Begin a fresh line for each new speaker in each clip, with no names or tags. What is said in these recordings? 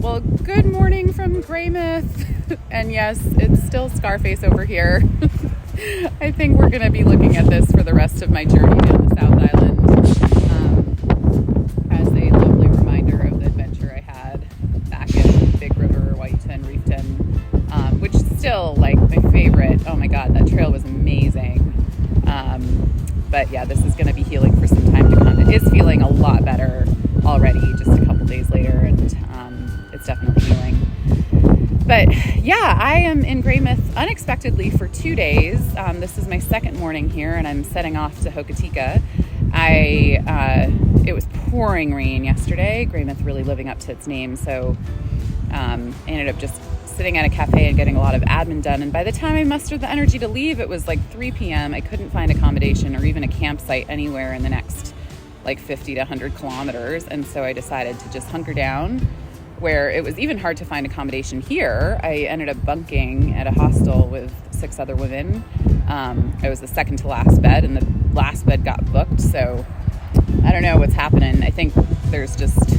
Well, good morning from Greymouth. And yes, it's still Scarface over here. I think we're going to be looking at this for the rest of my journey down the South Island as a lovely reminder of the adventure I had back in Big River, Waitan, Reefton, which is still like my favorite. Oh my God, that trail was amazing. But yeah, this is going to be healing for some time to come. It is feeling a lot better already, just a couple days later, and it's definitely healing. But yeah, I am in Greymouth unexpectedly for 2 days. This is my second morning here, and I'm setting off to Hokitika. It was pouring rain yesterday. Greymouth really living up to its name, so I ended up just sitting at a cafe and getting a lot of admin done. And by the time I mustered the energy to leave, it was like 3 p.m. I couldn't find accommodation or even a campsite anywhere in the next like 50 to 100 kilometers. And so I decided to just hunker down, where it was even hard to find accommodation here. I ended up bunking at a hostel with 6 other women. I was the second to last bed, and the last bed got booked. So I don't know what's happening. I think there's just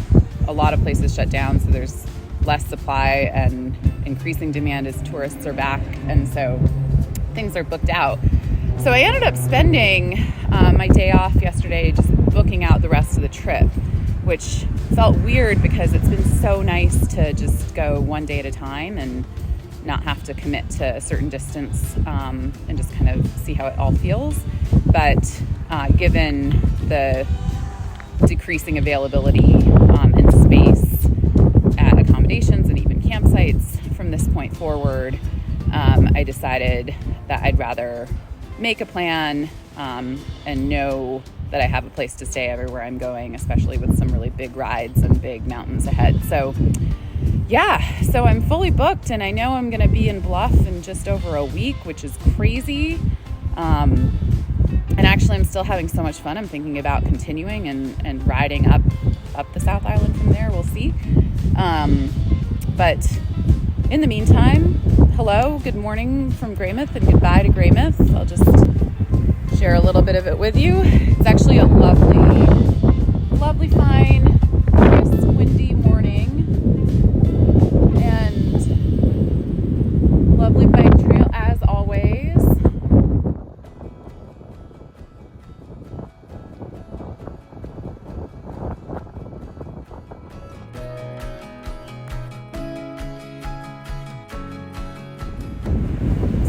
a lot of places shut down, so there's less supply and increasing demand as tourists are back, and so things are booked out. So I ended up spending my day off yesterday just booking out the rest of the trip, which felt weird because it's been so nice to just go one day at a time and not have to commit to a certain distance, and just kind of see how it all feels. But given the decreasing availability and space at accommodations and even campsites from this point forward, I decided that I'd rather make a plan and know that I have a place to stay everywhere I'm going, especially with some really big rides and big mountains ahead. So yeah, so I'm fully booked, and I know I'm going to be in Bluff in just over a week, which is crazy. And actually, I'm still having so much fun. I'm thinking about continuing and riding up the South Island from there. We'll see. But in the meantime, hello, good morning from Greymouth, and goodbye to Greymouth. I'll just share a little bit of it with you. It's actually a lovely, fine, crisp, windy morning, and lovely bike trail as always.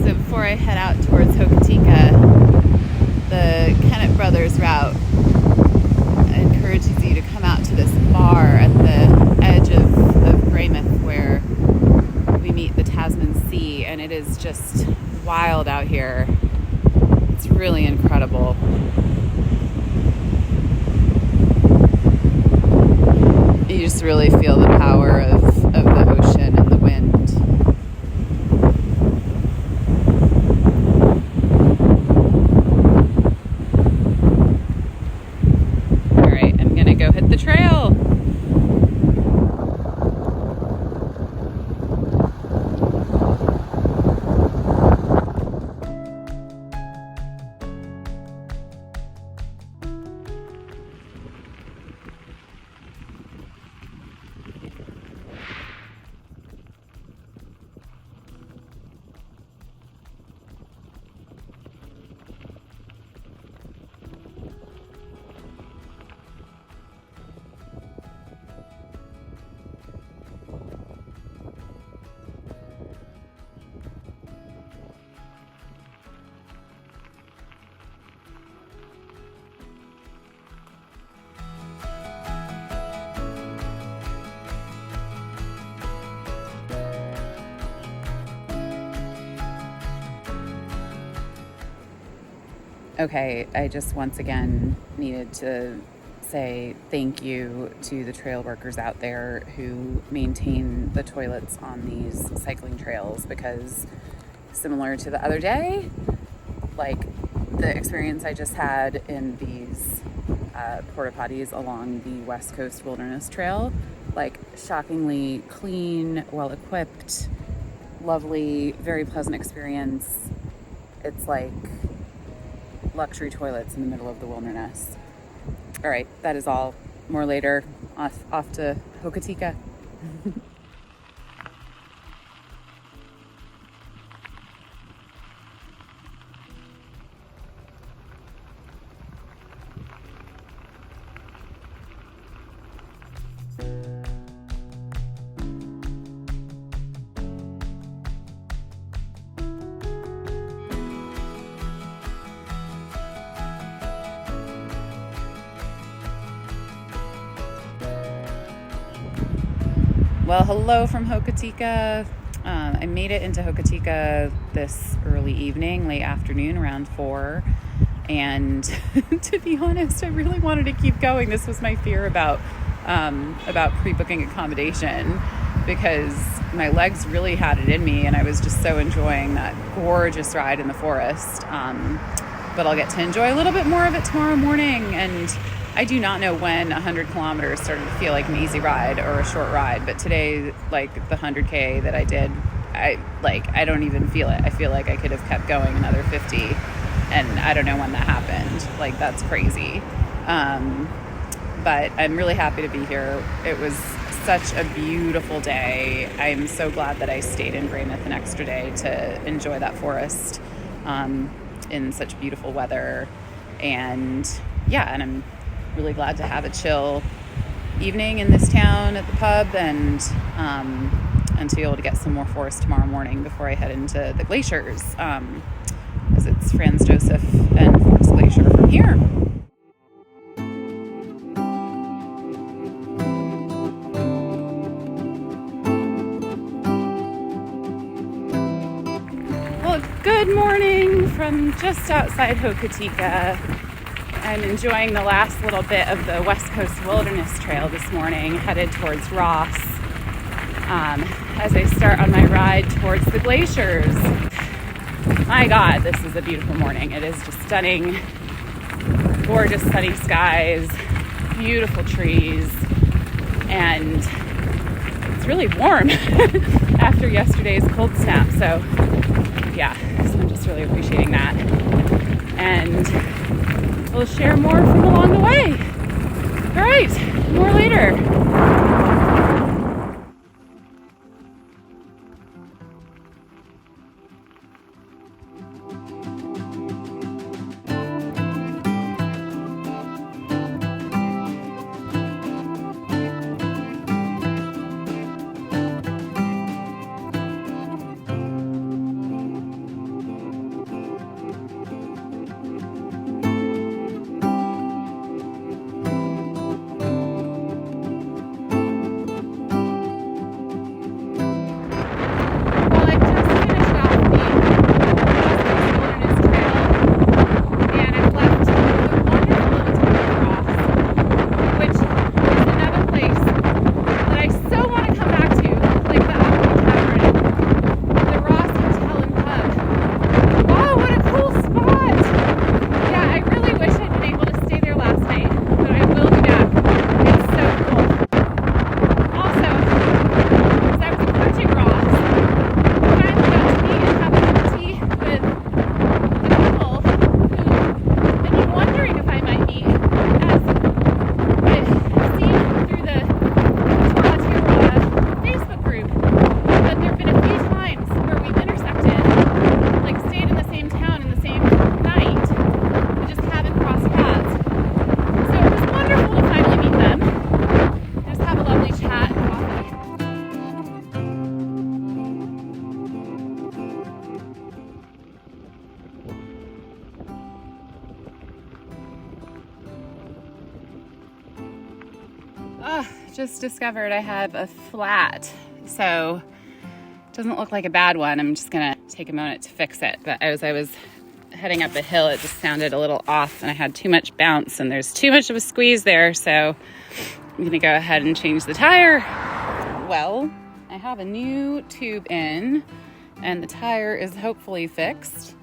So before I head out towards Hokitika, the Kennett Brothers route encourages you to come out to this bar at the edge of Greymouth where we meet the Tasman Sea, and it is just wild out here. It's really incredible. You just really feel the power of the ocean and the wind. Go hit the trail. Okay, I just once again needed to say thank you to the trail workers out there who maintain the toilets on these cycling trails, because similar to the other day, like the experience I just had in these porta potties along the West Coast Wilderness Trail, like shockingly clean, well equipped, lovely, very pleasant experience. It's like luxury toilets in the middle of the wilderness. All right, that is all. More later. Off to Hokitika. Well, hello from Hokitika. I made it into Hokitika this early evening, late afternoon, around 4. And to be honest, I really wanted to keep going. This was my fear about pre-booking accommodation, because my legs really had it in me, and I was just so enjoying that gorgeous ride in the forest. But I'll get to enjoy a little bit more of it tomorrow morning. And I do not know when 100 kilometers started to feel like an easy ride or a short ride, but today, like the 100K that I did, I don't even feel it. I feel like I could have kept going another 50, and I don't know when that happened. Like, that's crazy. But I'm really happy to be here. It was such a beautiful day. I'm so glad that I stayed in Greymouth an extra day to enjoy that forest in such beautiful weather. And I'm really glad to have a chill evening in this town at the pub, and to be able to get some more forest tomorrow morning before I head into the glaciers, as it's Franz Josef and Fox Glacier from here. Well, good morning from just outside Hokitika. I'm enjoying the last little bit of the West Coast Wilderness Trail this morning, headed towards Ross, as I start on my ride towards the glaciers. My God, this is a beautiful morning. It is just stunning, gorgeous sunny skies, beautiful trees, and it's really warm after yesterday's cold snap. So I'm just really appreciating that. And we'll share more from along the way. All right, more later. Just discovered I have a flat, so it doesn't look like a bad one. I'm just gonna take a moment to fix it. But as I was heading up a hill, it just sounded a little off, and I had too much bounce, and there's too much of a squeeze there, so I'm gonna go ahead and change the tire. Well, I have a new tube in, and the tire is hopefully fixed.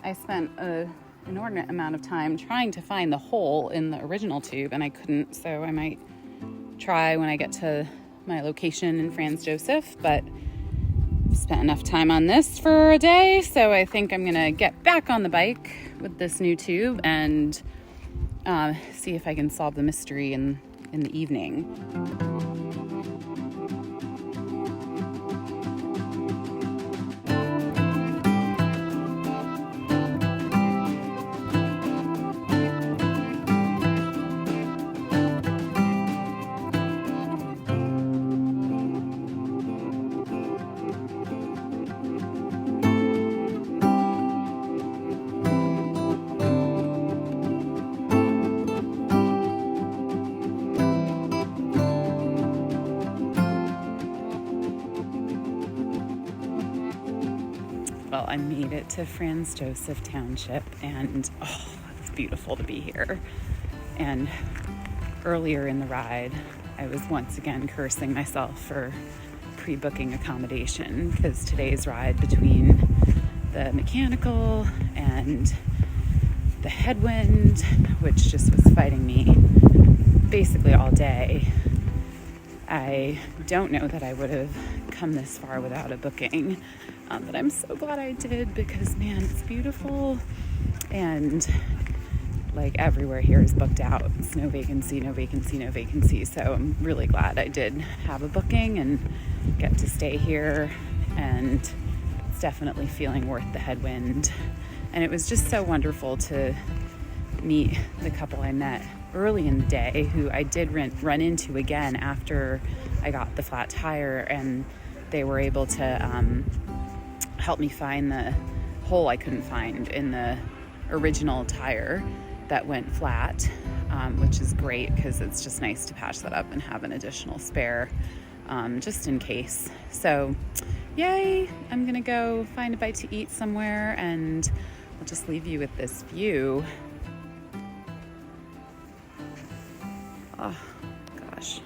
I spent an inordinate amount of time trying to find the hole in the original tube, and I couldn't, so I might try when I get to my location in Franz Josef, but I've spent enough time on this for a day, so I think I'm gonna get back on the bike with this new tube and see if I can solve the mystery in the evening. Well, I made it to Franz Josef Township, and oh, it's beautiful to be here. And earlier in the ride, I was once again cursing myself for pre-booking accommodation, because today's ride between the mechanical and the headwind, which just was fighting me basically all day, I don't know that I would have come this far without a booking, but I'm so glad I did, because man, it's beautiful, and like everywhere here is booked out. It's no vacancy, no vacancy, no vacancy. So I'm really glad I did have a booking and get to stay here, and it's definitely feeling worth the headwind. And it was just so wonderful to meet the couple I met early in the day, who I did run into again after I got the flat tire, and they were able to help me find the hole I couldn't find in the original tire that went flat, which is great, because it's just nice to patch that up and have an additional spare just in case. So yay, I'm gonna go find a bite to eat somewhere, and I'll just leave you with this view. Oh gosh,